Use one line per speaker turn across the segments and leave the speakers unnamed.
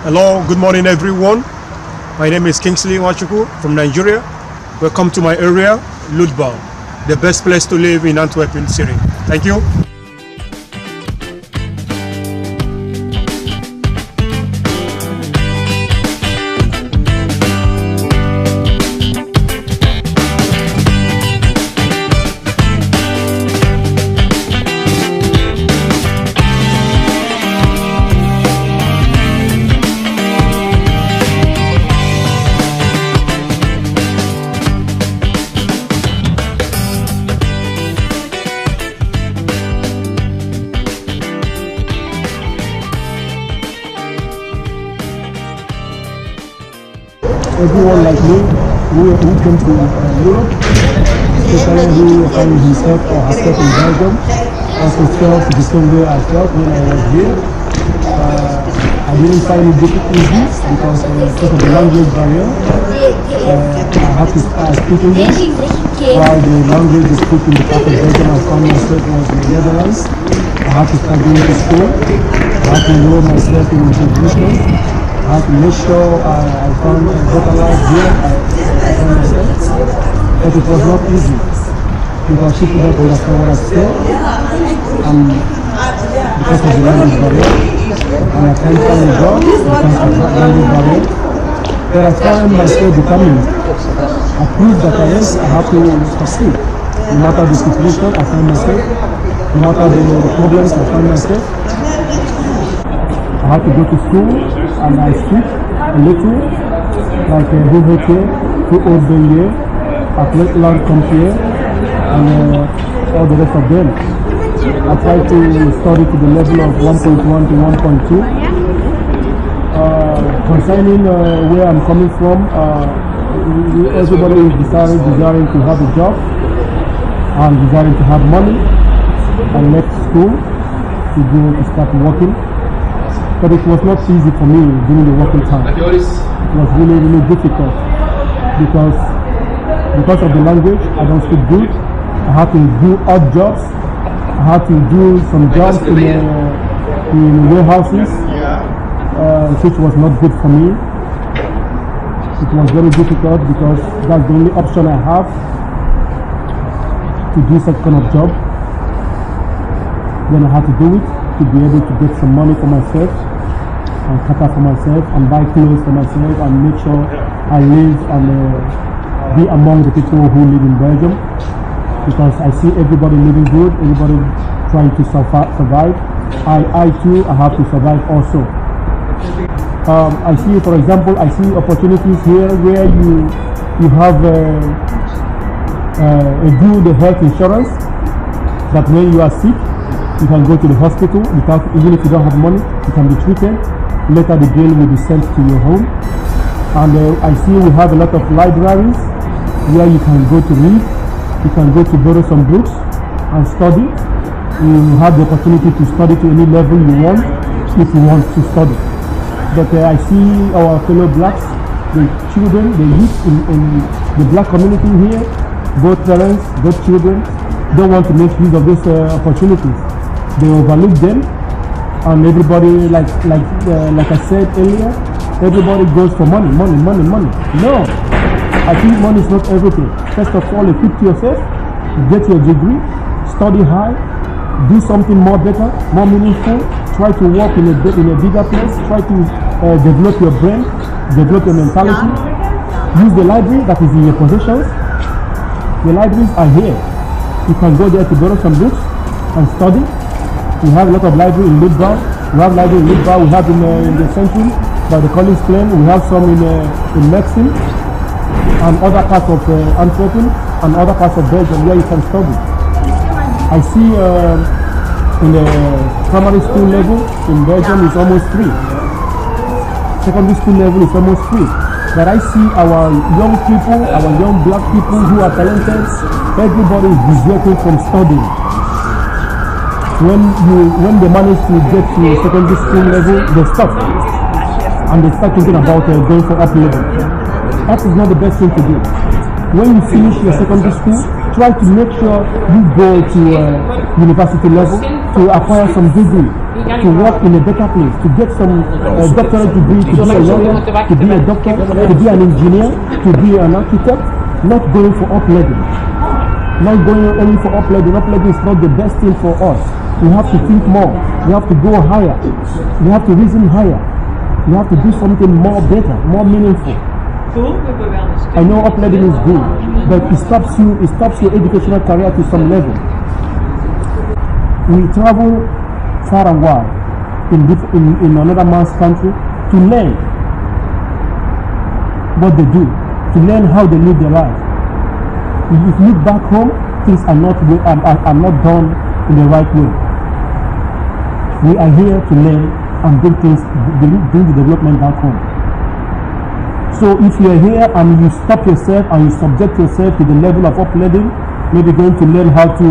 Hello, good morning everyone. My name is Kingsley from Nigeria. Welcome to my area, Ludbau, the best place to live in Antwerp city. Thank you.
Everyone like me who came to Europe, especially who found himself or herself in Belgium, also felt the same way I felt when I was here. I didn't find it easy because of the language barrier. I had to start speaking English, while the language they speak in the part of Belgium I found myself was in the Netherlands. I had to start going to school. I had to enroll myself in introduction. I had to make sure I found a better life here. I found myself. But it was not easy because people don't understand what I say. Because of the language barrier. And I can't find a job because of the language barrier. But I found myself becoming. I proved that yes, I have to succeed. No matter the situation I find myself, no matter the problems I find myself. I had to go to school and I speak a little, like Hohete, Hohete, Atletland Compier, and all the rest of them. I try to study to the level of 1.1 to 1.2. Concerning where I'm coming from, everybody is desiring to have a job and desiring to have money and left school to go to start working. But it was not easy for me during the working time. It was really, really difficult because of the language. I don't speak good. I had to do odd jobs. I had to do some jobs in warehouses, which was not good for me. It was very difficult because that's the only option I have to do such kind of job. Then I had to do it to be able to get some money for myself and cater for myself and buy clothes for myself and make sure I live and be among the people who live in Belgium, because I see everybody living good, everybody trying to survive. I too, I have to survive also. I see, for example, I see opportunities here where you have a good health insurance that when you are sick, you can go to the hospital without, even if you don't have money, you can be treated. Later the bill will be sent to your home. And I see we have a lot of libraries where you can go to read, you can go to borrow some books and study. You have the opportunity to study to any level you want, if you want to study. But I see our fellow blacks, the children, the youth in the black community here, both parents, both children, don't want to make use of these opportunities. They overlook them, and everybody, like I said earlier, everybody goes for money. No, I think money is not everything. First of all, equip yourself, get your degree, study high, do something more better, more meaningful. Try to work in a bigger place. Try to develop your brain, develop your mentality. Use the library that is in your possessions. The libraries are here. You can go there to borrow some books and study. We have a lot of library in Ludbau. We have library in Ludbau. We have in the central by the College Plain. We have some in Maxim and other parts of Antwerp and other parts of Belgium where you can study. I see in the primary school level in Belgium is almost free. Secondary school level is almost free. But I see our young people, our young black people who are talented, everybody is deserting from studying. When they manage to get to secondary school level, they stop and they start thinking about going for up level. That is not the best thing to do. When you finish your secondary school, try to make sure you go to university level to acquire some degree. to work in a better place, to get some doctorate degree, to be a lawyer, to be a doctor, to be an engineer, to be an architect, not going for upleveling. Not going only for upleveling. Upleveling is not the best thing for us. We have to think more. We have to go higher. We have to reason higher. We have to do something more better, more meaningful. I know upleveling is good, but it stops your educational career to some level. We travel far and wide in another man's country to learn what they do, to learn how they live their life. If you look back home, things are not done in the right way. We are here to learn and bring the development back home. So if you are here and you stop yourself and you subject yourself to the level of upleveling, maybe going to learn how to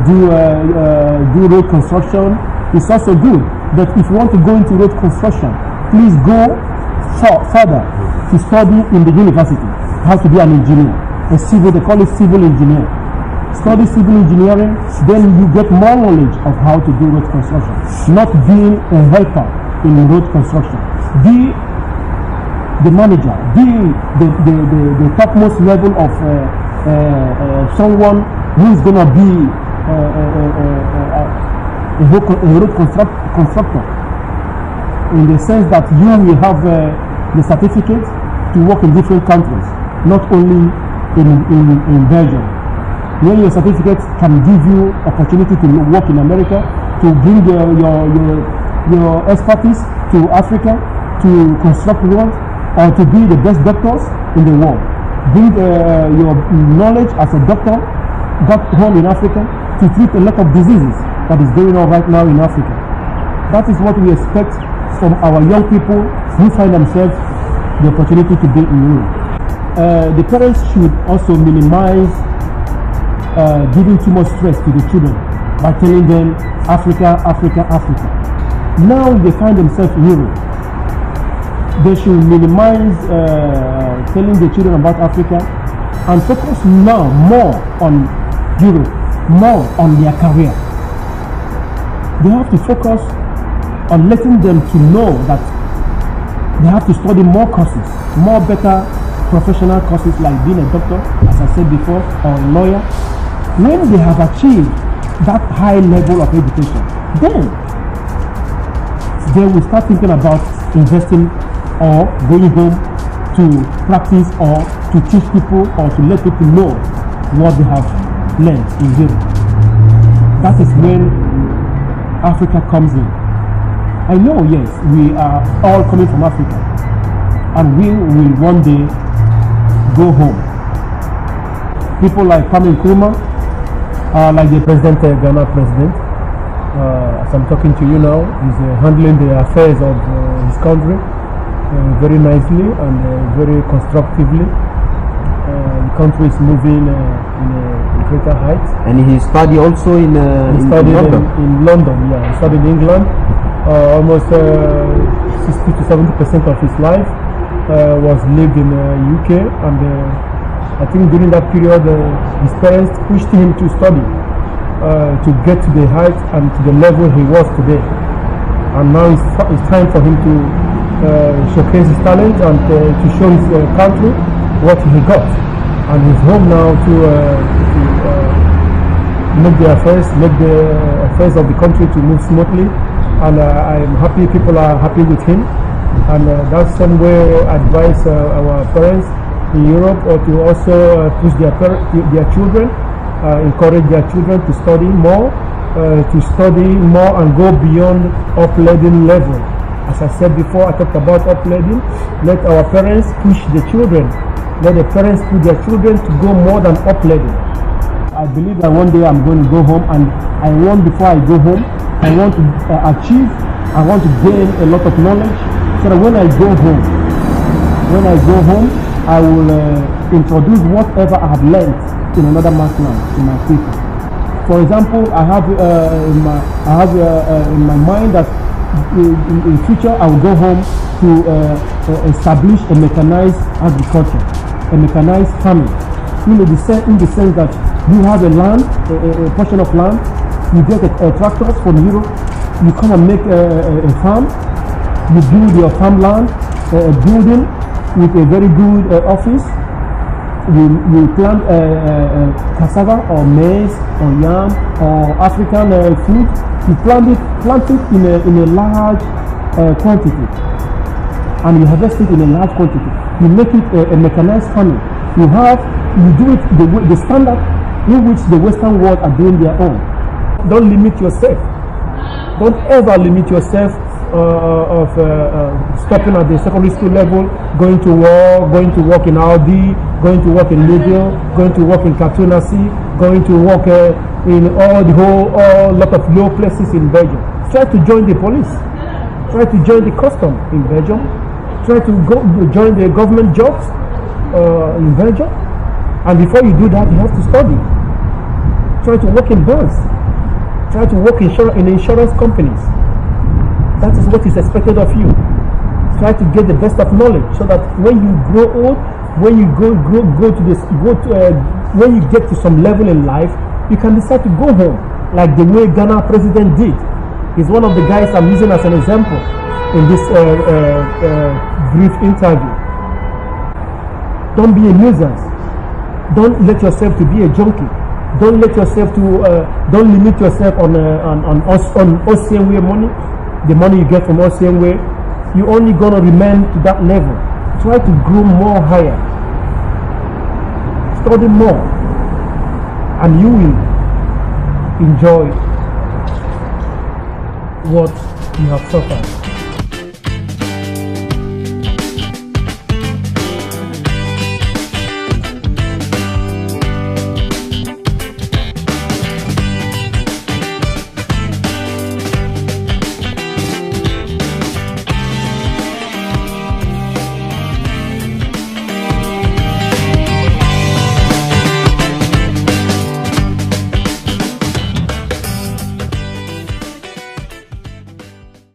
do road construction, it's also good. But if you want to go into road construction, please go further to study in the university how to be an engineer, they call it civil engineer. Study civil engineering, then you get more knowledge of how to do road construction, not being a helper in road construction. Be the manager, be the topmost level of someone who is going to be a road constructor, in the sense that you will have the certificate to work in different countries, not only in Belgium. When your certificate can give you opportunity to work in America, to bring your expertise to Africa, to construct roads, or to be the best doctors in the world. Bring your knowledge as a doctor back home in Africa to treat a lot of diseases that is going on right now in Africa. That is what we expect from our young people who find themselves the opportunity to be in Europe. The parents should also minimize giving too much stress to the children by telling them Africa, Africa, Africa. Now they find themselves in Europe. They should minimize telling the children about Africa and focus now more on Europe, more on their career. They have to focus on letting them to know that they have to study more courses, more better professional courses like being a doctor, as I said before, or a lawyer. When they have achieved that high level of education, then they will start thinking about investing or going home to practice or to teach people or to let people know what they have learned in Europe. That is when Africa comes in. I know, yes, we are all coming from Africa, and we will one day go home. People like Kwame Nkrumah, like the Ghana president, as I'm talking to you now, is handling the affairs of his country very nicely and very constructively. The country is moving in a greater height.
And he studied also in London.
In London, yeah. He studied in England. Almost 60 to 70% of his life was lived in UK, and I think during that period his parents pushed him to study to get to the height and to the level he was today. And now it's time for him to showcase his talent and to show his country what he got. And he's home now to make the affairs of the country to move smoothly. And I'm happy people are happy with him. And that's some way I advise our parents in Europe or to also push their children, encourage their children to study more and go beyond upleveling level. As I said before, I talked about upleveling. Let our parents push the children. Let the parents push their children to go more than upleveling. I believe that one day I'm going to go home, and before I go home, I want to achieve, I want to gain a lot of knowledge, so that when I go home, I will introduce whatever I have learned in another man's land, in my people. For example, I have in my mind that in future I will go home to establish a mechanized agriculture, a mechanized farming. In the sense that you have a land, a portion of land, you get tractors from Europe, You come and make a farm. You build your farmland, a building with a very good office. You plant cassava or maize or yam or African food. You plant it in a large quantity, and you harvest it in a large quantity. You make it a mechanized farming. You do it the standard in which the Western world are doing their own. Don't limit yourself. Don't ever limit yourself of stopping at the secondary school level, going to work in Audi, going to work in Lidl, going to work in Cartoonasy, going to work in all lot of low places in Belgium. Try to join the police. Try to join the custom in Belgium. Try to join the government jobs in Belgium. And before you do that, you have to study. Try to work in banks. Try to work in insurance companies. That is what is expected of you. Try to get the best of knowledge, so that when you grow old, when you when you get to some level in life, you can decide to go home, like the way Ghana president did. He's one of the guys I'm using as an example in this brief interview. Don't be a nuisance. Don't let yourself to be a junkie. Don't let yourself don't limit yourself on OCMW money, the money you get from OCMW. You're only gonna remain to that level. Try to grow more higher. Study more, and you will enjoy what you have suffered.